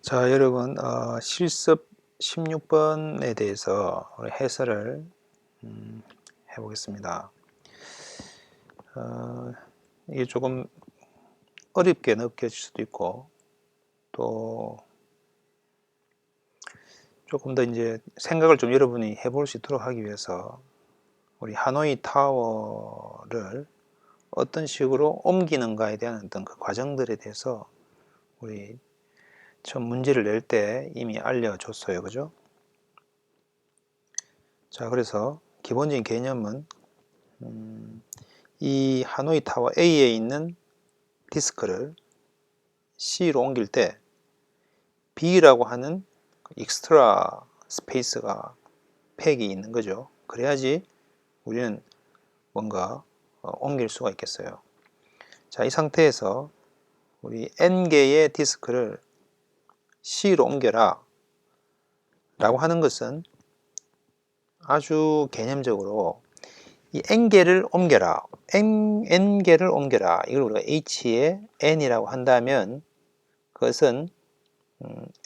자, 여러분, 실습 16번에 대해서 우리 해설을 해보겠습니다. 이게 조금 어렵게 느껴질 수도 있고, 또 조금 더 이제 생각을 좀 여러분이 해볼 수 있도록 하기 위해서 우리 하노이 타워를 어떤 식으로 옮기는가에 대한 어떤 그 과정들에 대해서 우리 처음 문제를 낼 때 이미 알려줬어요. 그죠? 자, 그래서 기본적인 개념은 이 하노이 타워 A에 있는 디스크를 C로 옮길 때 B라고 하는 익스트라 스페이스가 팩이 있는 거죠. 그래야지 우리는 뭔가 옮길 수가 있겠어요. 자, 이 상태에서 우리 N개의 디스크를 C로 옮겨라 라고 하는 것은 아주 개념적으로 이 N개를 옮겨라, N개를 옮겨라, 이걸 우리가 H의 N이라고 한다면 그것은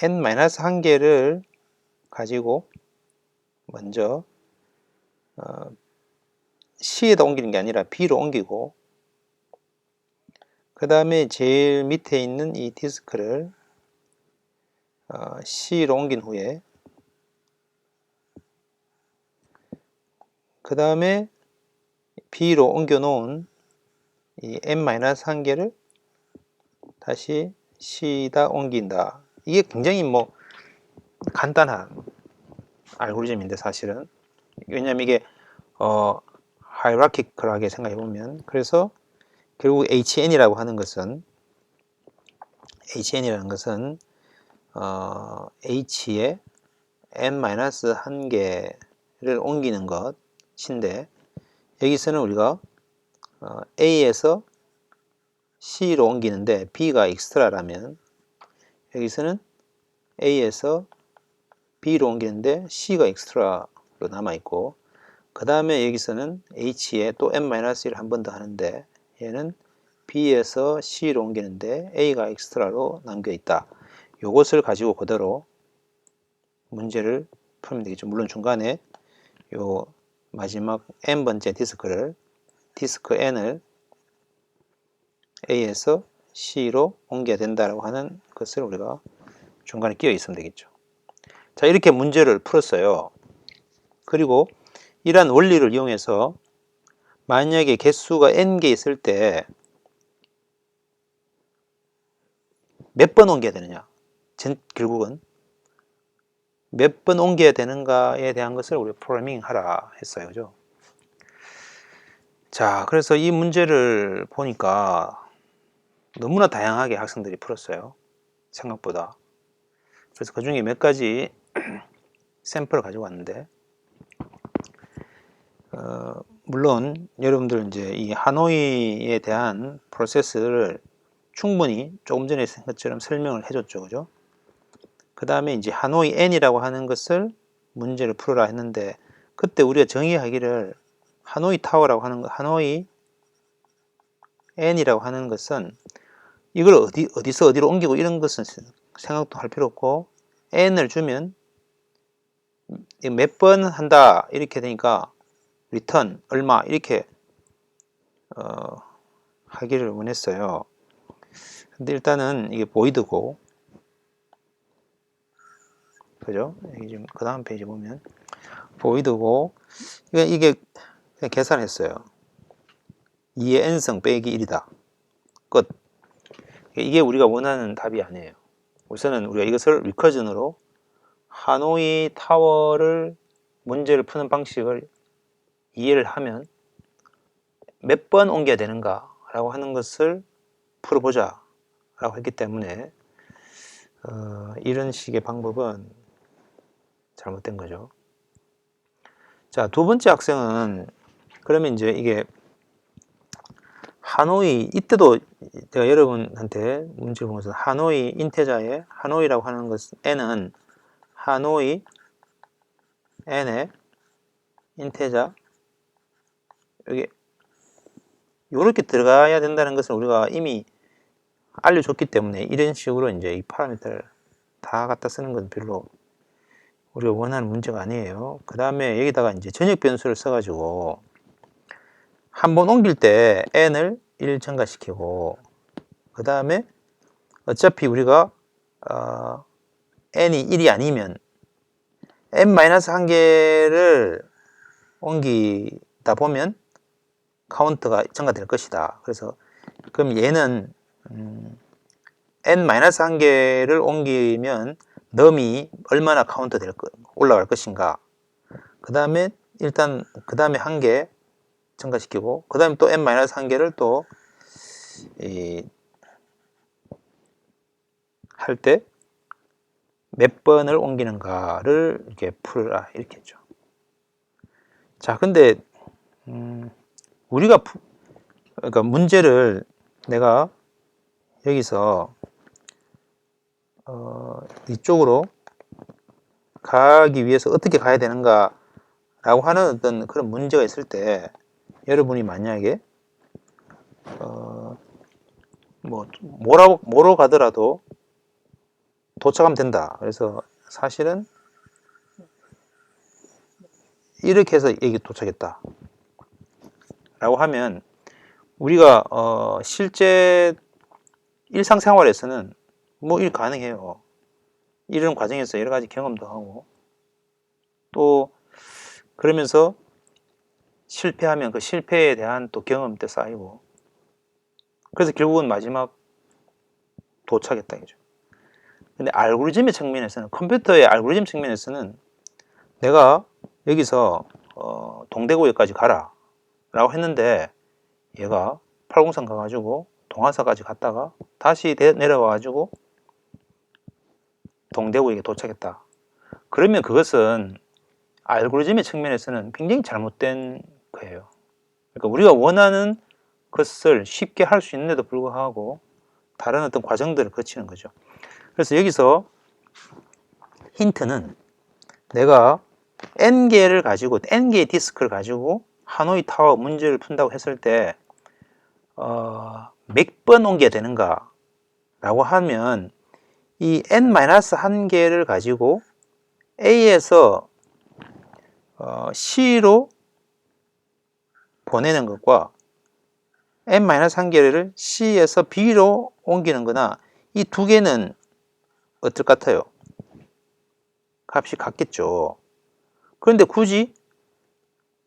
N-1개를 가지고 먼저 C에다 옮기는 게 아니라 B로 옮기고, 그 다음에 제일 밑에 있는 이 디스크를 C로 옮긴 후에 그 다음에 B로 옮겨 놓은 이 N-1개를 다시 C에다 옮긴다. 이게 굉장히 간단한 알고리즘인데 사실은, 왜냐면 이게 하이라키컬하게 생각해 보면, 그래서 결국 HN이라고 하는 것은 H의 N-1개를 옮기는 것인데, 여기서는 우리가 A에서 C로 옮기는데 B가 익스트라라면, 여기서는 A에서 B로 옮기는데 C가 익스트라로 남아있고, 그 다음에 여기서는 H에 또 N-1을 한 번 더 하는데, 얘는 B에서 C로 옮기는데 A가 익스트라로 남겨있다. 요것을 가지고 그대로 문제를 풀면 되겠죠. 물론 중간에 요 마지막 N번째 디스크 N을 A에서 C로 옮겨야 된다라고 하는 것을 우리가 중간에 끼워 있으면 되겠죠. 자, 이렇게 문제를 풀었어요. 그리고 이러한 원리를 이용해서 만약에 개수가 N개 있을 때 몇 번 옮겨야 되느냐, 결국은 몇 번 옮겨야 되는가에 대한 것을 우리 프로그래밍 하라 했어요. 그죠? 자, 그래서 이 문제를 보니까 너무나 다양하게 학생들이 풀었어요. 생각보다. 그래서 그 중에 몇 가지 샘플을 가지고 왔는데, 물론 여러분들 이제 이 하노이에 대한 프로세스를 충분히 조금 전에 했던 것처럼 설명을 해줬죠. 그죠? 그 다음에 이제 하노이 N이라고 하는 것을 문제를 풀어라 했는데, 그때 우리가 정의하기를 하노이 타워라고 하는 것, 하노이 N이라고 하는 것은 이걸 어디서 어디로 옮기고 이런 것은 생각도 할 필요 없고, N을 주면 몇 번 한다 이렇게 되니까 리턴 얼마 이렇게 하기를 원했어요. 근데 일단은 이게 보이드고, 그죠? 여기 지금 그 다음 페이지 보면 보이드고, 이게 그냥 계산했어요. 2의 n승 빼기 1이다. 끝. 이게 우리가 원하는 답이 아니에요. 우선은 우리가 이것을 리커전으로 하노이 타워를 문제를 푸는 방식을 이해를 하면 몇 번 옮겨야 되는가 라고 하는 것을 풀어보자 라고 했기 때문에 이런 식의 방법은 잘못된 거죠. 자, 두 번째 학생은, 그러면 이제 이게 하노이, 이때도 제가 여러분한테 문제를 보면서 하노이 인테자의 하노이라고 하는 것은 n은 하노이 n의 인테자, 여기 이렇게 들어가야 된다는 것을 우리가 이미 알려줬기 때문에 이런 식으로 이제 이 파라미터를 다 갖다 쓰는 건 별로 우리가 원하는 문제가 아니에요. 그 다음에 여기다가 이제 전역 변수를 써가지고 한번 옮길 때 n을 1 증가시키고, 그 다음에 어차피 우리가 n이 1이 아니면 n-1개를 옮기다 보면 카운트가 증가될 것이다. 그래서 그럼 얘는 n-1개를 옮기면 num이 얼마나 카운트 올라갈 것인가. 그 다음에 일단 그 다음에 1개 증가시키고, 그 다음에 또 n-1개를 또 할 때 몇 번을 옮기는가를 이렇게 풀어라, 이렇게 했죠. 자, 근데 우리가 그러니까 문제를 내가 여기서 이쪽으로 가기 위해서 어떻게 가야 되는가 라고 하는 어떤 그런 문제가 있을 때, 여러분이 만약에 뭐로 가더라도 도착하면 된다. 그래서 사실은 이렇게 해서 여기 도착했다 라고 하면, 우리가 실제 일상생활에서는 뭐 일 가능해요. 이런 과정에서 여러 가지 경험도 하고, 또 그러면서 실패하면 그 실패에 대한 또 경험도 쌓이고, 그래서 결국은 마지막 도착했다 이죠. 근데 알고리즘의 측면에서는, 컴퓨터의 알고리즘 측면에서는 내가 여기서 동대구역까지 가라 라고 했는데, 얘가 팔공산 가가지고 동화사까지 갔다가 다시 내려와가지고 동대구역에 도착했다. 그러면 그것은 알고리즘의 측면에서는 굉장히 잘못된 거예요. 그러니까 우리가 원하는 것을 쉽게 할 수 있는데도 불구하고 다른 어떤 과정들을 거치는 거죠. 그래서 여기서 힌트는, 내가 n개를 가지고, n개의 디스크를 가지고 하노이 타워 문제를 푼다고 했을 때 몇 번 옮겨야 되는가 라고 하면, 이 n-1개를 가지고 A에서 C로 보내는 것과 n-1개를 C에서 B로 옮기는 거나, 이 두 개는 어떨 것 같아요? 값이 같겠죠. 그런데 굳이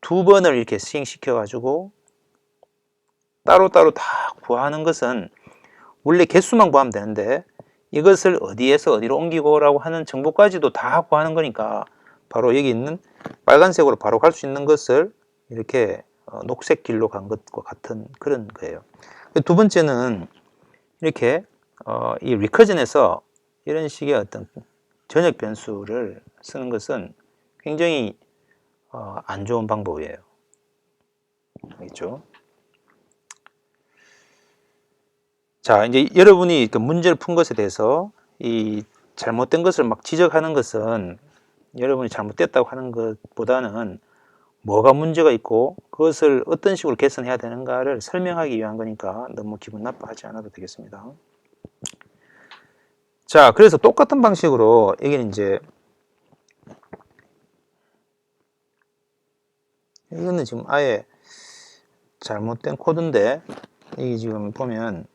두 번을 이렇게 시행시켜 가지고 따로따로 다 구하는 것은, 원래 개수만 구하면 되는데 이것을 어디에서 어디로 옮기고 라고 하는 정보까지도 다 구하는 거니까, 바로 여기 있는 빨간색으로 바로 갈 수 있는 것을 이렇게 녹색 길로 간 것과 같은 그런 거예요. 두 번째는, 이렇게 이 리커전에서 이런 식의 어떤 전역 변수를 쓰는 것은 굉장히 안 좋은 방법이에요. 알겠죠? 자, 이제 여러분이 그 문제를 푼 것에 대해서 이 잘못된 것을 막 지적하는 것은, 여러분이 잘못됐다고 하는 것보다는 뭐가 문제가 있고 그것을 어떤 식으로 개선해야 되는가를 설명하기 위한 거니까 너무 기분 나빠하지 않아도 되겠습니다. 자, 그래서 똑같은 방식으로, 여기는 이제 이거는 지금 아예 잘못된 코드인데, 이게 지금 보면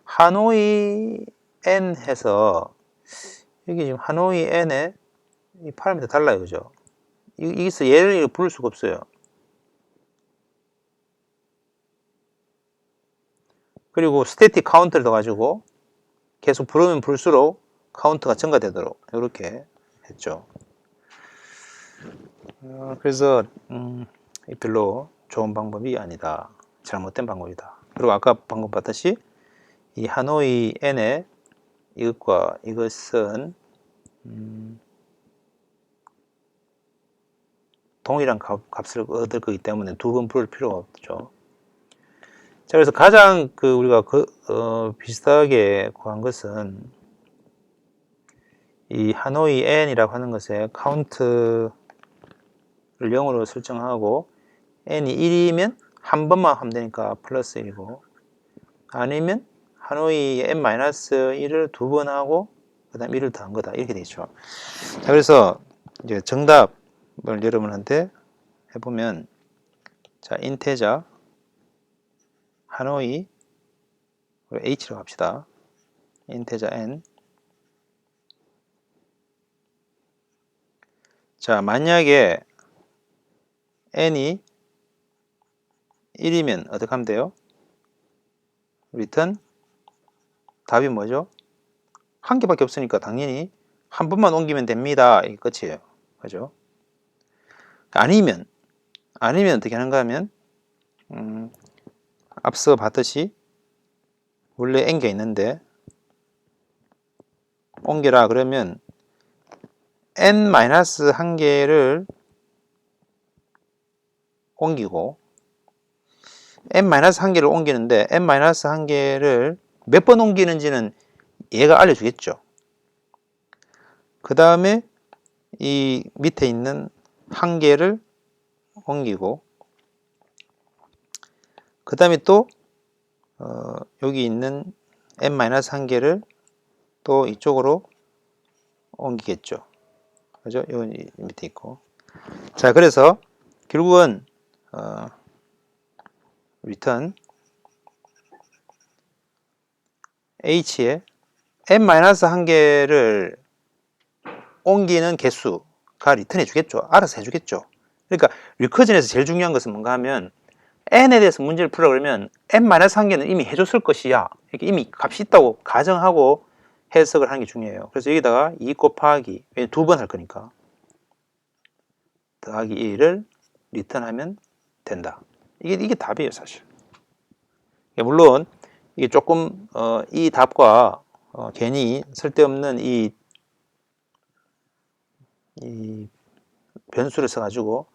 하노이 N 해서, 여기 지금 하노이 N에 이 파라미터 달라요, 그죠? 여기서 얘를 부를 수가 없어요. 그리고 스태틱 카운트를 넣어가지고 계속 부르면 부를수록 카운트가 증가되도록 이렇게 했죠. 그래서 별로 좋은 방법이 아니다. 잘못된 방법이다. 그리고 아까 방금 봤듯이 이 하노이 n의 이것과 이것은 동일한 값을 얻을 거기 때문에 두 번 부를 필요가 없죠. 자, 그래서 가장 우리가 비슷하게 구한 것은, 이 하노이 n이라고 하는 것에 카운트를 0으로 설정하고, n이 1이면 한 번만 하면 되니까 플러스 1이고, 아니면 하노이 n-1을 두 번 하고 그 다음 1을 더한 거다 이렇게 되죠. 자, 그래서 이제 정답을 여러분한테 해보면, 자, 인테저 하노이 h라고 합시다. 인테저 n. 자, 만약에 n이 1이면 어떻게 하면 돼요? return 답이 뭐죠? 한 개밖에 없으니까 당연히 한 번만 옮기면 됩니다. 이게 끝이에요. 그죠? 아니면 어떻게 하는가 하면 앞서 봤듯이 원래 n개 있는데 옮겨라 그러면 n-1개를 옮기고 n-1개를 옮기는데 n-1개를 몇 번 옮기는지는 얘가 알려주겠죠. 그 다음에 이 밑에 있는 한 개를 옮기고 그 다음에 또 여기 있는 n-1개를 또 이쪽으로 옮기겠죠. 그죠? 여기 밑에 있고. 자, 그래서 결국은 return h에 n-1개를 옮기는 개수가 리턴 해주겠죠. 알아서 해주겠죠. 그러니까 리커전에서 제일 중요한 것은 뭔가 하면 n에 대해서 문제를 풀어 그러면 n-1개는 이미 해줬을 것이야. 이렇게 이미 값이 있다고 가정하고 해석을 하는 게 중요해요. 그래서 여기다가 2 곱하기 두 번 할 거니까 더하기 1을 리턴하면 된다. 이게 답이에요, 사실. 물론 이게 조금 이 답과 괜히 쓸데없는 이 변수를 써가지고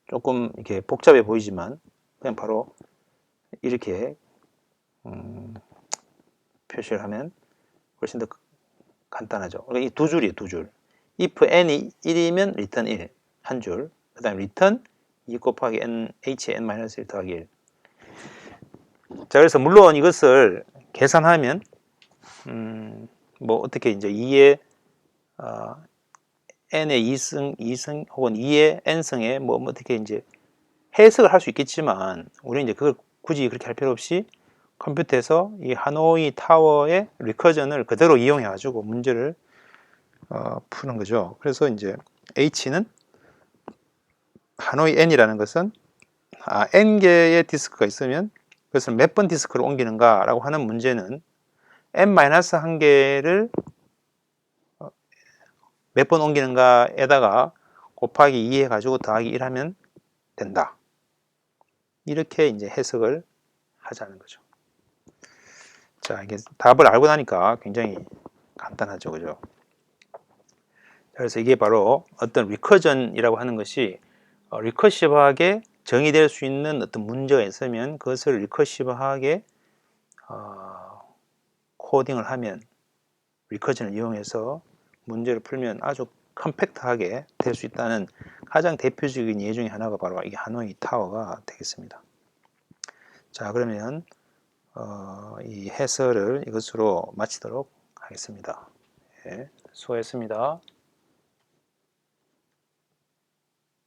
조금 이렇게 복잡해 보이지만 그냥 바로 이렇게 표시를 하면 훨씬 더 간단하죠. 그러니까 이 두 줄이에요, 두 줄. if n이 1이면 return 1, 한 줄. 그 다음에 return 2 곱하기 n, h의 n-1 더하기 1. 자, 그래서 물론 이것을 계산하면 뭐 어떻게 이제 2의 n의 2승 혹은 2의 n승에 뭐 어떻게 이제 해석을 할 수 있겠지만 우리는 이제 그걸 굳이 그렇게 할 필요 없이 컴퓨터에서 이 하노이 타워의 리커전을 그대로 이용해 가지고 문제를 푸는 거죠. 그래서 이제 h는 하노이 n이라는 것은 n개의 디스크가 있으면 그것을 몇 번 디스크를 옮기는가 라고 하는 문제는 n-1개를 몇 번 옮기는가에다가 곱하기 2 해가지고 더하기 1 하면 된다. 이렇게 이제 해석을 하자는 거죠. 자, 이게 답을 알고 나니까 굉장히 간단하죠. 그죠? 그래서 이게 바로 어떤 리커전이라고 하는 것이 리커시브하게 정의될 수 있는 어떤 문제가 있으면 그것을 리커시브하게 코딩을 하면 리커전을 이용해서 문제를 풀면 아주 컴팩트하게 될 수 있다는 가장 대표적인 예 중에 하나가 바로 이 하노이 타워가 되겠습니다. 자, 그러면 이 해설을 이것으로 마치도록 하겠습니다. 예, 수고했습니다.